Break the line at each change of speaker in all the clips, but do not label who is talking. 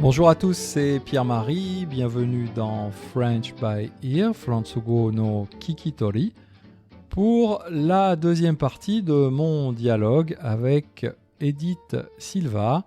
Bonjour à tous, c'est Pierre-Marie, bienvenue dans French by Ear, Fransugo no Kikitori, pour la deuxième partie de mon dialogue avec Edith Silva,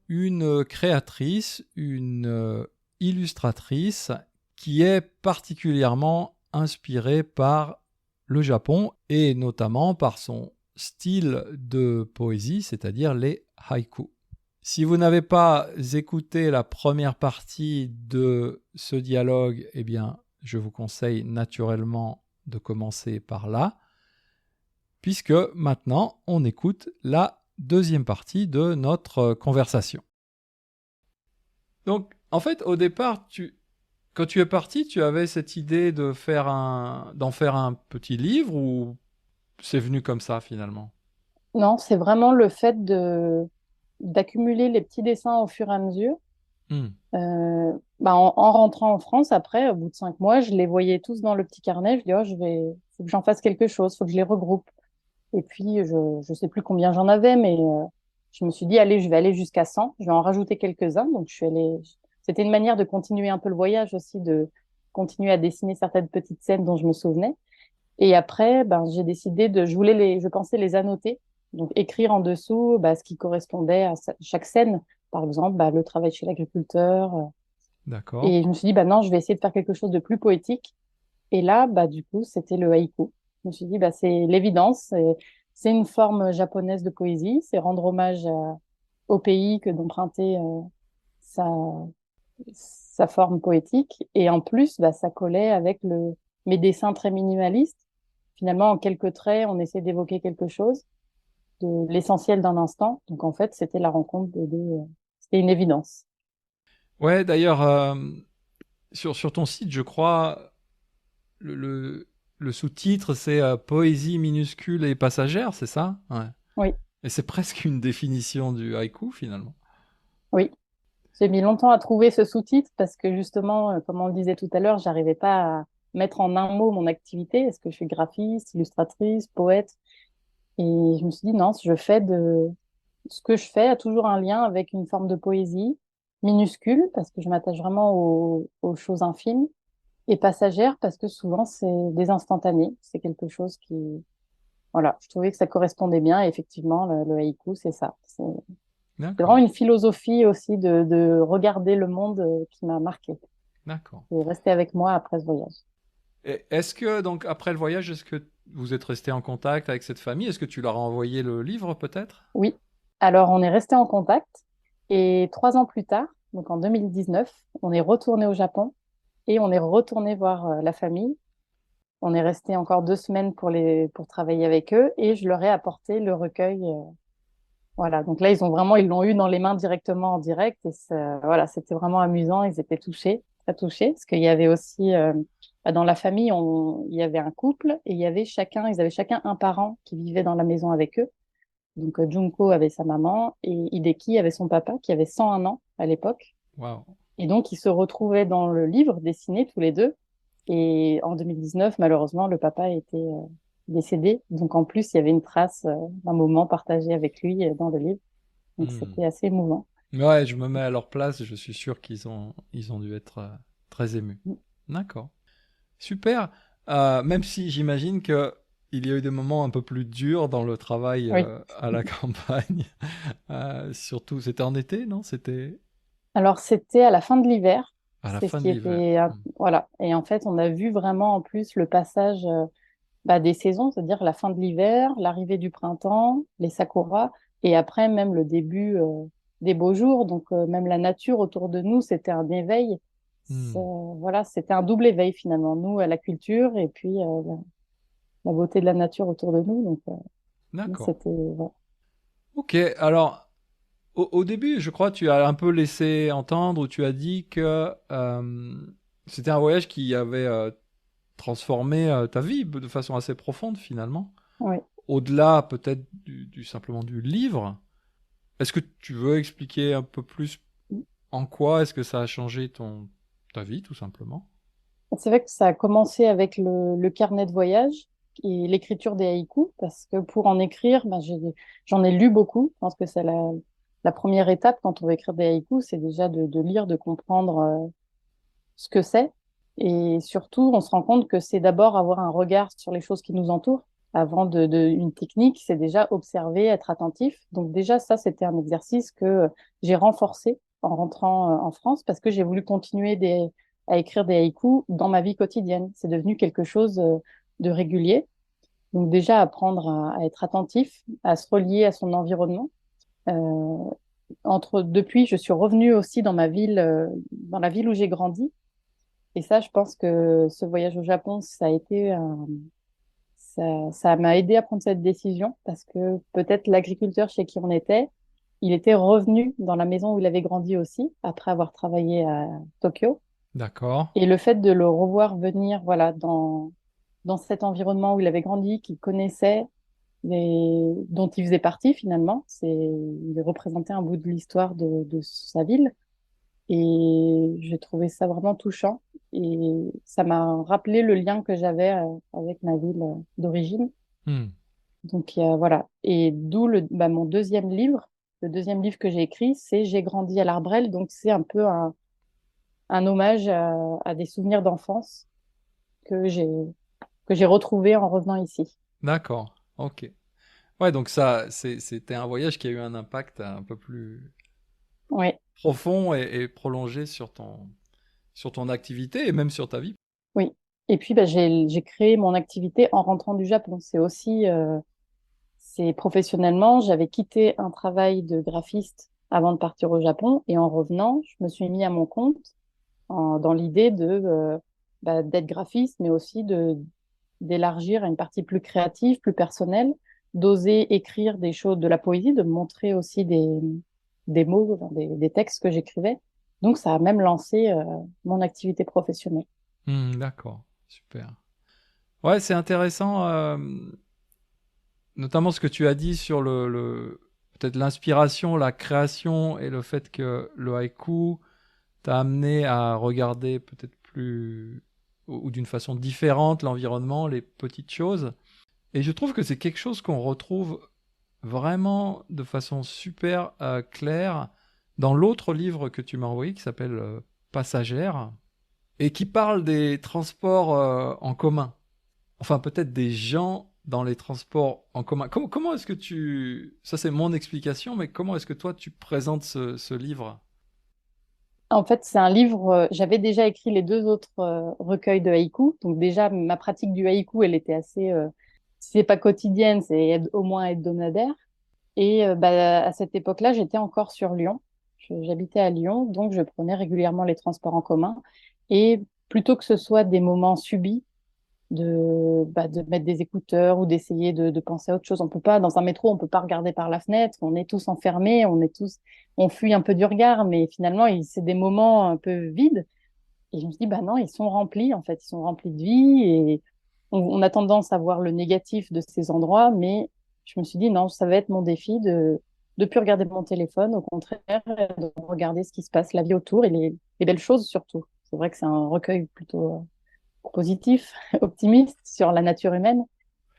une créatrice, une illustratrice qui est particulièrement inspirée par le Japon et notamment par son style de poésie, c'est-à-dire les haïkus. Si vous n'avez pas écouté la première partie de ce dialogue, eh bien, je vous conseille naturellement de commencer par là, puisque maintenant, on écoute la deuxième partie de notre conversation. Donc, en fait, au départ, quand tu es parti, tu avais cette idée d'en faire un petit livre ou c'est venu comme ça finalement?
Non, c'est vraiment le fait d'accumuler les petits dessins au fur et à mesure.
Hmm.
En rentrant en France, après, au bout de 5 mois, je les voyais tous dans le petit carnet. Je dis, oh, faut que j'en fasse quelque chose, faut que je les regroupe. Et puis, je sais plus combien j'en avais, mais je me suis dit, allez, je vais aller jusqu'à 100. Je vais en rajouter quelques-uns. Donc, je suis allée. C'était une manière de continuer un peu le voyage aussi, de continuer à dessiner certaines petites scènes dont je me souvenais. Et après, j'ai décidé je pensais les annoter, donc écrire en dessous ce qui correspondait à chaque scène. Par exemple, le travail chez l'agriculteur.
D'accord.
Et je me suis dit, non, je vais essayer de faire quelque chose de plus poétique. Et là, du coup, c'était le haïku. Je me suis dit, c'est l'évidence. C'est une forme japonaise de poésie. C'est rendre hommage au pays que d'emprunter sa, sa forme poétique. Et en plus, ça collait avec mes dessins très minimalistes. Finalement, en quelques traits, on essaie d'évoquer quelque chose, de l'essentiel d'un instant. Donc, en fait, c'était la rencontre des deux. C'était une évidence.
Ouais, d'ailleurs, sur ton site, je crois, le, le, le sous-titre, c'est Poésie minuscule et passagère, c'est ça? Ouais.
Oui,
Et c'est presque une définition du haïku, finalement.
oui. J'ai mis longtemps à trouver ce sous-titre parce que justement, comme on le disait tout à l'heure, j'arrivais pas à mettre en un mot mon activité. Est-ce que je suis graphiste, illustratrice, poète? Et je me suis dit, non, ce que je fais a toujours un lien avec une forme de poésie minuscule parce que je m'attache vraiment aux choses infimes et passagère parce que souvent c'est des instantanés. C'est quelque chose voilà, je trouvais que ça correspondait bien. Et effectivement, le haïku, c'est ça. C'est vraiment
D'accord,
une philosophie aussi de regarder le monde qui m'a marqué
d'accord.
et resté avec moi après ce voyage.
Et est-ce que, donc, après le voyage, est-ce que vous êtes resté en contact avec cette famille? Est-ce que tu leur as envoyé le livre, peut-être?
Oui. Alors, on est resté en contact et 3 ans plus tard, donc en 2019, on est retourné au Japon et on est retourné voir la famille. On est resté encore 2 semaines pour travailler avec eux et je leur ai apporté le recueil. Voilà. Donc là, ils l'ont eu dans les mains directement en direct et voilà, c'était vraiment amusant. Ils étaient touchés, très touchés, parce qu'il y avait aussi, dans la famille, il y avait un couple et ils avaient chacun un parent qui vivait dans la maison avec eux. Donc Junko avait sa maman et Hideki avait son papa qui avait 101 ans à l'époque.
Waouh.
Et donc, ils se retrouvaient dans le livre dessiné tous les deux. Et en 2019, malheureusement, le papa était décédé. Donc, en plus, il y avait une trace d'un moment partagé avec lui dans le livre. Donc,
Hmm.
c'était assez émouvant.
Ouais, je me mets à leur place, je suis sûr ils ont dû être très émus. D'accord. Super. Même si j'imagine que il y a eu des moments un peu plus durs dans le travail
Oui.
à la campagne. Surtout, c'était en été, non? C'était
Alors, c'était à la fin de l'hiver.
à la
C'est ce
fin de
qui
l'hiver.
était,
Hmm.
voilà. Et en fait, on a vu vraiment en plus le passage des saisons, c'est-à-dire la fin de l'hiver, l'arrivée du printemps, les sakuras, et après même le début des beaux jours. Donc, même la nature autour de nous, c'était un éveil.
Hmm.
Voilà, c'était un double éveil finalement, nous à la culture et puis la beauté de la nature autour de nous. Donc,
D'accord.
c'était, voilà.
Ok, alors au début, je crois, tu as un peu laissé entendre ou tu as dit que c'était un voyage qui avait transformé ta vie de façon assez profonde finalement.
Oui.
Au-delà peut-être simplement du livre. Est-ce que tu veux expliquer un peu plus en quoi est-ce que ça a changé ta vie tout simplement?
C'est vrai que ça a commencé avec le carnet de voyage et l'écriture des haïkus, parce que pour en écrire, j'en ai lu beaucoup. Je pense que la première étape quand on veut écrire des haïkus, c'est déjà de lire, de comprendre ce que c'est. Et surtout, on se rend compte que c'est d'abord avoir un regard sur les choses qui nous entourent. Avant une technique, c'est déjà observer, être attentif. Donc déjà, ça, c'était un exercice que j'ai renforcé en rentrant en France parce que j'ai voulu continuer à écrire des haïkus dans ma vie quotidienne. C'est devenu quelque chose de régulier. Donc déjà, apprendre à être attentif, à se relier à son environnement. Euh, Depuis, je suis revenue aussi dans ma ville, dans la ville où j'ai grandi. Et ça, je pense que ce voyage au Japon, ça m'a aidé à prendre cette décision parce que peut-être l'agriculteur chez qui on était, il était revenu dans la maison où il avait grandi aussi, après avoir travaillé à Tokyo.
D'accord.
Et le fait de le revoir venir, voilà, dans cet environnement où il avait grandi, qu'il connaissait, dont il faisait partie finalement, il représentait un bout de l'histoire de sa ville. Et j'ai trouvé ça vraiment touchant. Et ça m'a rappelé le lien que j'avais avec ma ville d'origine.
Hmm.
Donc voilà. Et d'où mon deuxième livre. Le deuxième livre que j'ai écrit, c'est J'ai grandi à l'Arbrel. Donc c'est un peu un hommage à des souvenirs d'enfance que j'ai retrouvés en revenant ici.
D'accord. Ok. Ouais, donc ça, c'était un voyage qui a eu un impact un peu plus
Oui,
profond et prolongé sur ton activité et même sur ta vie.
oui. Et puis j'ai créé mon activité en rentrant du Japon. C'est professionnellement, j'avais quitté un travail de graphiste avant de partir au Japon et en revenant, je me suis mis à mon compte dans l'idée d'être graphiste, mais aussi d'élargir à une partie plus créative, plus personnelle, d'oser écrire des choses, de la poésie, de montrer aussi des mots, enfin, des textes que j'écrivais. Donc ça a même lancé mon activité professionnelle.
Hmm, d'accord. Super. Ouais, c'est intéressant, notamment ce que tu as dit sur peut-être l'inspiration, la création et le fait que le haïku t'a amené à regarder peut-être plus ou d'une façon différente l'environnement, les petites choses. Et je trouve que c'est quelque chose qu'on retrouve vraiment de façon super claire dans l'autre livre que tu m'as envoyé qui s'appelle Passagère et qui parle des transports en commun. Enfin, peut-être des gens dans les transports en commun. Comment est-ce que tu... Ça, c'est mon explication, mais comment est-ce que toi, tu présentes ce livre?
En fait, c'est un livre, j'avais déjà écrit les deux autres recueils de haïkus. Donc déjà, ma pratique du haïku, elle était assez, si c'est pas quotidienne, au moins hebdomadaire. Et à cette époque-là, j'étais encore sur Lyon. J'habitais à Lyon, donc je prenais régulièrement les transports en commun. Et plutôt que ce soit des moments subis, de mettre des écouteurs ou d'essayer de penser à autre chose. On peut pas, dans un métro, on peut pas regarder par la fenêtre. On est tous enfermés, on fuit un peu du regard, mais finalement, c'est des moments un peu vides. Et je me suis dit, bah non, ils sont remplis, en fait. Ils sont remplis de vie et on a tendance à voir le négatif de ces endroits, mais je me suis dit, non, ça va être mon défi de plus regarder mon téléphone, au contraire, de regarder ce qui se passe, la vie autour et les belles choses surtout. C'est vrai que c'est un recueil plutôt positif, optimiste sur la nature humaine.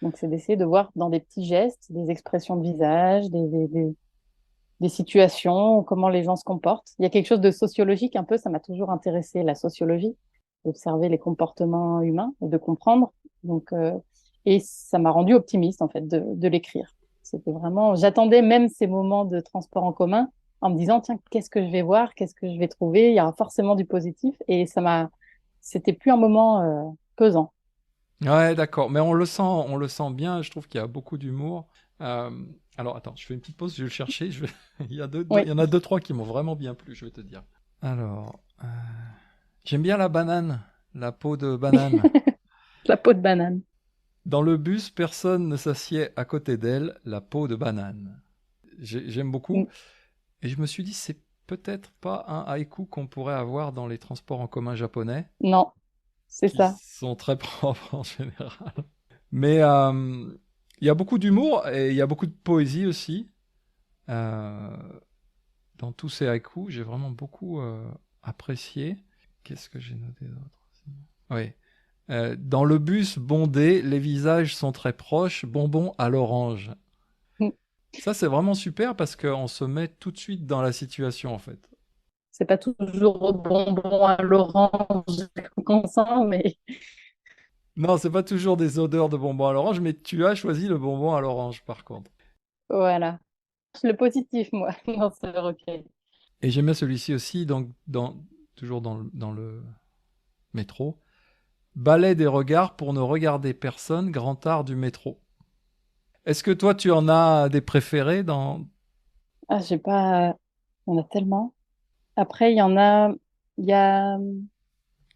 Donc, c'est d'essayer de voir dans des petits gestes, des expressions de visage, des situations, comment les gens se comportent. Il y a quelque chose de sociologique un peu, ça m'a toujours intéressé, la sociologie, d'observer les comportements humains et de comprendre. Donc, et ça m'a rendu optimiste, en fait, de l'écrire. C'était vraiment, j'attendais même ces moments de transport en commun en me disant, tiens, qu'est-ce que je vais voir, qu'est-ce que je vais trouver? Il y aura forcément du positif. Et c'était plus un moment pesant.
Ouais, d'accord. Mais on le sent bien. Je trouve qu'il y a beaucoup d'humour. Euh, alors, attends, je fais une petite pause. Je vais le chercher. Il
Oui,
y en a deux, trois qui m'ont vraiment bien plu. Je vais te dire. Alors, j'aime bien la banane, la peau de banane.
la peau de banane.
Dans le bus, personne ne s'assied à côté d'elle, la peau de banane. J'aime beaucoup.
Mm.
Et je me suis dit, c'est peut-être pas un haïku qu'on pourrait avoir dans les transports en commun japonais,
Non, c'est
qui
ça.
sont très propres en général. Mais il y a beaucoup d'humour et il y a beaucoup de poésie aussi. Euh, dans tous ces haïkus, j'ai vraiment beaucoup apprécié. Qu'est-ce que j'ai noté d'autre aussi? Oui. Dans le bus bondé, les visages sont très proches, bonbons à l'orange.
Mm.
Ça, c'est vraiment super parce qu'on se met tout de suite dans la situation, en fait.
C'est pas toujours au bonbon à l'orange qu'on sent, mais
Non, c'est pas toujours des odeurs de bonbons à l'orange, mais tu as choisi le bonbon à l'orange, par contre.
voilà. Le positif, moi, dans ce recueil.
Et j'aime bien celui-ci aussi, donc toujours dans le métro. Balai des regards pour ne regarder personne, grand art du métro. Est-ce que toi, tu en as des préférés dans...
Ah, j'ai pas. Il y en a tellement. Après, il y en a. Il y a.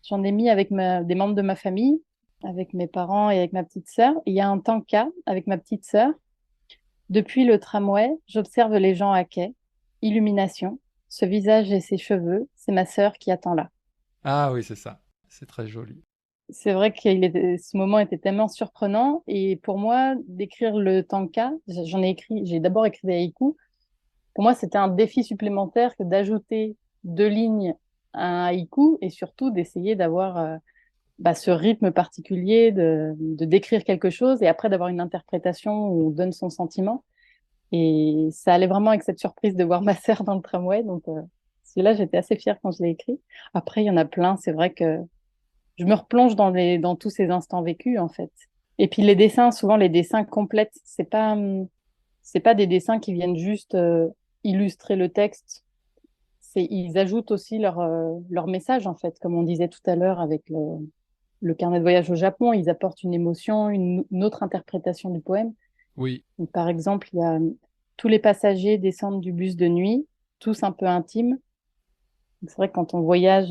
J'en ai mis avec des membres de ma famille, avec mes parents et avec ma petite sœur. Il y a un tanka avec ma petite sœur. Depuis le tramway, j'observe les gens à quai. Illumination. Ce visage et ses cheveux, c'est ma sœur qui attend là.
Ah oui, c'est ça. C'est très joli.
C'est vrai que ce moment était tellement surprenant. Et pour moi, d'écrire le tanka, j'ai d'abord écrit des haïkus. Pour moi, c'était un défi supplémentaire que d'ajouter 2 lignes à un haïku et surtout d'essayer d'avoir ce rythme particulier, de décrire quelque chose et après d'avoir une interprétation où on donne son sentiment. Et ça allait vraiment avec cette surprise de voir ma sœur dans le tramway. Donc, celui-là, j'étais assez fière quand je l'ai écrit. Après, il y en a plein. C'est vrai que je me replonge dans tous ces instants vécus, en fait. Et puis les dessins, souvent les dessins complètes, c'est pas des dessins qui viennent juste illustrer le texte. Ils ajoutent aussi leur message, en fait, comme on disait tout à l'heure avec le carnet de voyage au Japon, ils apportent une émotion, une autre interprétation du poème.
Oui.
Donc, par exemple, il y a tous les passagers descendent du bus de nuit, tous un peu intimes. Donc, c'est vrai que quand on voyage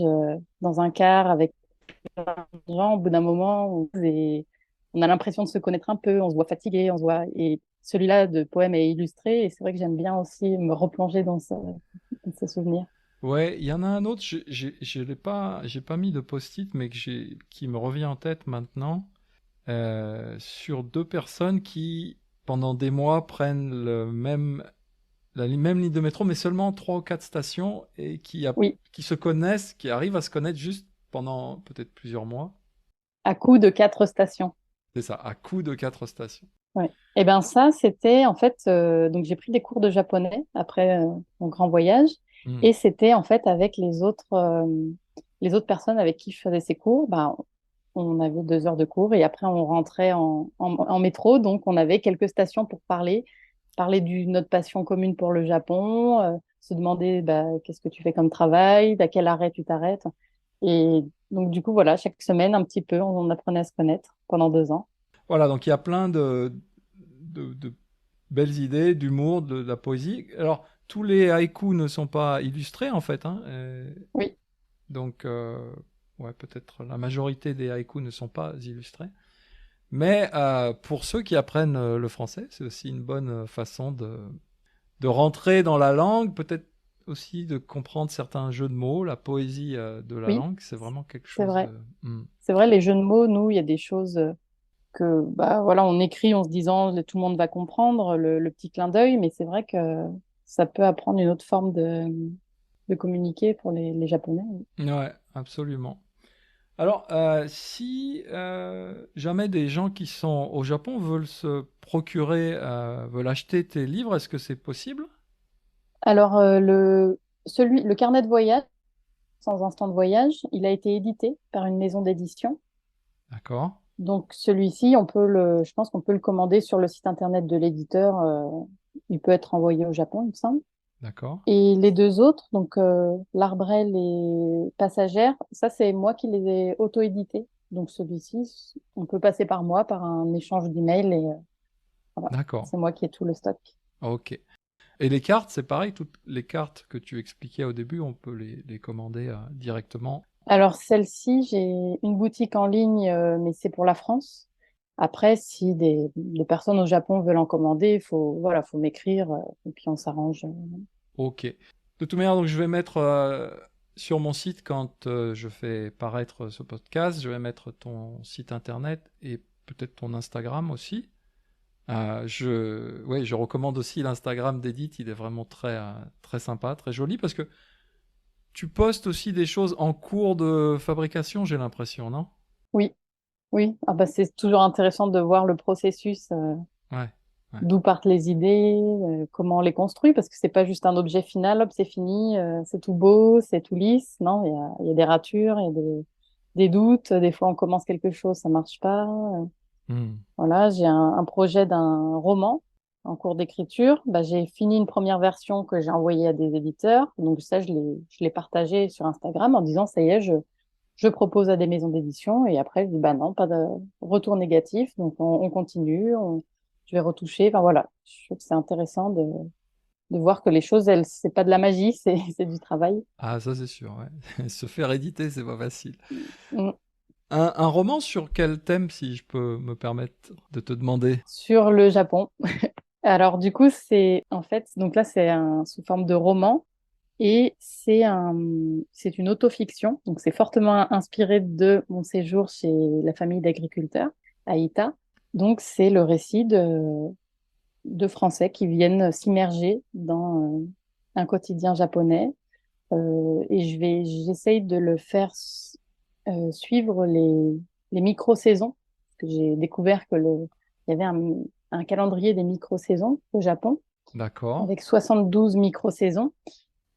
dans un car avec plein de gens, au bout d'un moment, on a l'impression de se connaître un peu, on se voit fatigué, on se voit. Et celui-là de poème est illustré, et c'est vrai que j'aime bien aussi me replonger dans ce souvenir.
Ouais, il y en a un autre, j'ai pas mis de post-it, mais qui me revient en tête maintenant, sur deux personnes qui, pendant des mois, prennent même ligne de métro, mais seulement trois ou quatre stations, et
Oui,
qui se connaissent, qui arrivent à se connaître juste pendant peut-être plusieurs mois.
à coup de 4 stations.
C'est ça, à coup de quatre stations.
Ouais. Et ben ça, c'était en fait, donc j'ai pris des cours de japonais après mon grand voyage,
Hmm.
et c'était en fait avec les autres personnes avec qui je faisais ces cours. Ben, on avait 2 heures de cours et après on rentrait en métro, donc on avait quelques stations pour parler de notre passion commune pour le Japon, se demander bah, qu'est-ce que tu fais comme travail, à quel arrêt tu t'arrêtes. Et donc du coup voilà, chaque semaine un petit peu, on apprenait à se connaître pendant 2 ans.
Voilà, donc il y a plein de belles idées, d'humour, de la poésie. Alors, tous les haïkus ne sont pas illustrés, en fait, hein,
Oui.
donc, ouais, peut-être la majorité des haïkus ne sont pas illustrés. Mais pour ceux qui apprennent le français, c'est aussi une bonne façon de rentrer dans la langue, peut-être aussi de comprendre certains jeux de mots, la poésie de la
Oui,
langue, c'est vraiment quelque
c'est
chose
vrai.
de... Hmm.
C'est vrai, les jeux de mots, nous, il y a des choses que, bah, voilà, on écrit en se disant tout le monde va comprendre le petit clin d'œil, mais c'est vrai que ça peut apprendre une autre forme de communiquer pour les Japonais.
Ouais, absolument. Alors, si jamais des gens qui sont au Japon veulent se procurer, veulent acheter tes livres, est-ce que c'est possible?
Alors, le carnet de voyage, sans instant de voyage, il a été édité par une maison d'édition.
D'accord,
Donc, celui-ci, je pense qu'on peut le commander sur le site internet de l'éditeur. Il peut être envoyé au Japon, il me semble.
d'accord.
Et les deux autres, donc l'Arbrel et Passagère, ça c'est moi qui les ai auto-édités. Donc celui-ci, on peut passer par moi, par un échange d'emails et voilà,
D'accord.
c'est moi qui ai tout le stock.
Ok. Et les cartes, c'est pareil, toutes les cartes que tu expliquais au début, on peut les commander directement.
Alors celle-ci, j'ai une boutique en ligne, mais c'est pour la France. Après, si des personnes au Japon veulent en commander, faut m'écrire et puis on s'arrange.
Ok. De toute manière, donc je vais mettre sur mon site quand je fais paraître ce podcast, je vais mettre ton site internet et peut-être ton Instagram aussi. Ouais, je recommande aussi l'Instagram d'Edith, il est vraiment très sympa, très joli, parce que tu postes aussi des choses en cours de fabrication, j'ai l'impression, non?
Oui, oui. Ah bah c'est toujours intéressant de voir le processus.
Ouais. Ouais.
d'où partent les idées, comment on les construit, parce que c'est pas juste un objet final, hop, c'est fini, c'est tout beau, c'est tout lisse. Non, il y a des ratures, il y a des doutes. Des fois, on commence quelque chose, ça marche pas.
Hmm.
Voilà, j'ai un projet d'un roman en cours d'écriture. Bah, j'ai fini une première version que j'ai envoyée à des éditeurs. Donc ça, je l'ai partagé sur Instagram en disant, ça y est, je propose à des maisons d'édition. Et après, je dis, bah non, pas de retour négatif. Donc on continue, je vais retoucher. Enfin voilà, je trouve que c'est intéressant de voir que les choses, elles, c'est pas de la magie, c'est du travail.
Ah, ça c'est sûr, ouais. Se faire éditer, c'est pas facile.
Mm.
Un roman sur quel thème, si je peux me permettre de te demander?
Sur le Japon. Alors du coup, c'est en fait, donc là, sous forme de roman. Et c'est une autofiction, donc c'est fortement inspiré de mon séjour chez la famille d'agriculteurs à Ita. Donc c'est le récit de Français qui viennent s'immerger dans un quotidien japonais. Et j'essaye de le faire suivre les micro-saisons, parce que j'ai découvert il y avait un calendrier des micro-saisons au Japon,
D'accord.
avec 72 micro-saisons.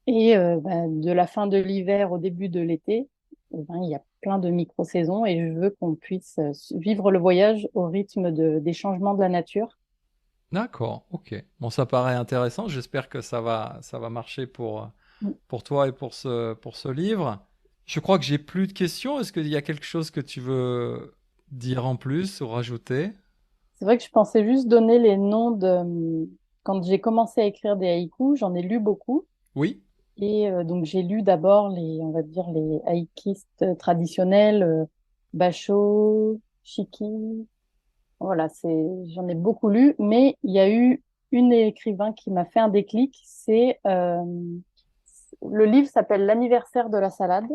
Et bah, de la fin de l'hiver au début de l'été, eh ben, il y a plein de micro-saisons et je veux qu'on puisse vivre le voyage au rythme des changements de la nature.
D'accord, ok. Bon, ça paraît intéressant. J'espère que ça va marcher
Mm.
pour toi et pour ce livre. Je crois que j'ai plus de questions. Est-ce qu'il y a quelque chose que tu veux dire en plus ou rajouter?
C'est vrai que je pensais juste donner les noms Quand j'ai commencé à écrire des haïkus, j'en ai lu beaucoup.
Oui?
Et donc j'ai lu d'abord on va dire, les haïkistes traditionnels, Basho, Shiki. Voilà, j'en ai beaucoup lu, mais il y a eu une écrivain qui m'a fait un déclic. Le livre s'appelle L'anniversaire de la salade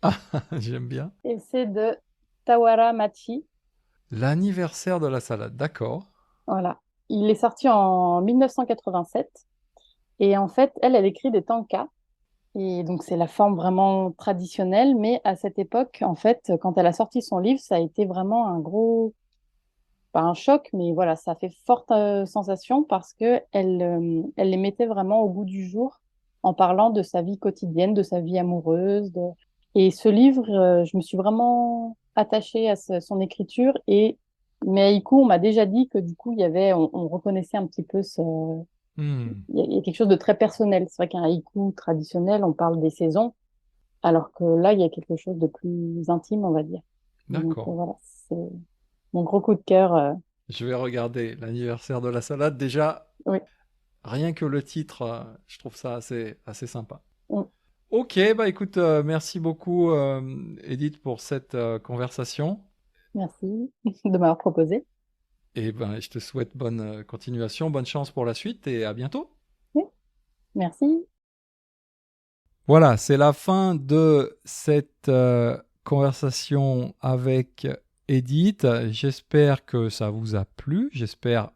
Ah, j'aime bien.
et c'est de Tawara Machi.
L'anniversaire de la salade, d'accord.
Voilà, il est sorti en 1987 et en fait, elle écrit des tankas et donc c'est la forme vraiment traditionnelle. Mais à cette époque, en fait, quand elle a sorti son livre, ça a été vraiment un gros pas un choc, mais voilà, ça fait forte sensation parce que elle les mettait vraiment au goût du jour en parlant de sa vie quotidienne, de sa vie amoureuse. Et ce livre, je me suis vraiment attachée à son écriture et mes haïkus, on m'a déjà dit que du coup, on reconnaissait un petit peu
Hmm,
il y a quelque chose de très personnel. C'est vrai qu'un haïku traditionnel, on parle des saisons, alors que là, il y a quelque chose de plus intime, on va dire. Donc
d'accord.
voilà, c'est mon gros coup de cœur.
Je vais regarder l'anniversaire de la salade. Déjà,
Oui.
rien que le titre, je trouve ça assez sympa.
Mm.
Ok, bah écoute, merci beaucoup Edith pour cette conversation.
Merci de m'avoir proposé.
Et ben, je te souhaite bonne continuation, bonne chance pour la suite et à bientôt.
Oui, merci.
Voilà, c'est la fin de cette conversation avec Edith. J'espère que ça vous a plu. J'espère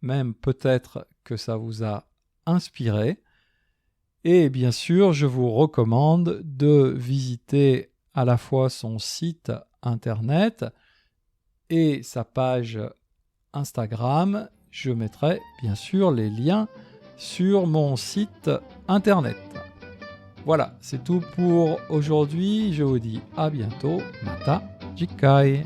même peut-être que ça vous a inspiré. Et bien sûr, je vous recommande de visiter à la fois son site internet et sa page Instagram. Je mettrai bien sûr les liens sur mon site internet. Voilà, c'est tout pour aujourd'hui. Je vous dis à bientôt. Mata Jikai.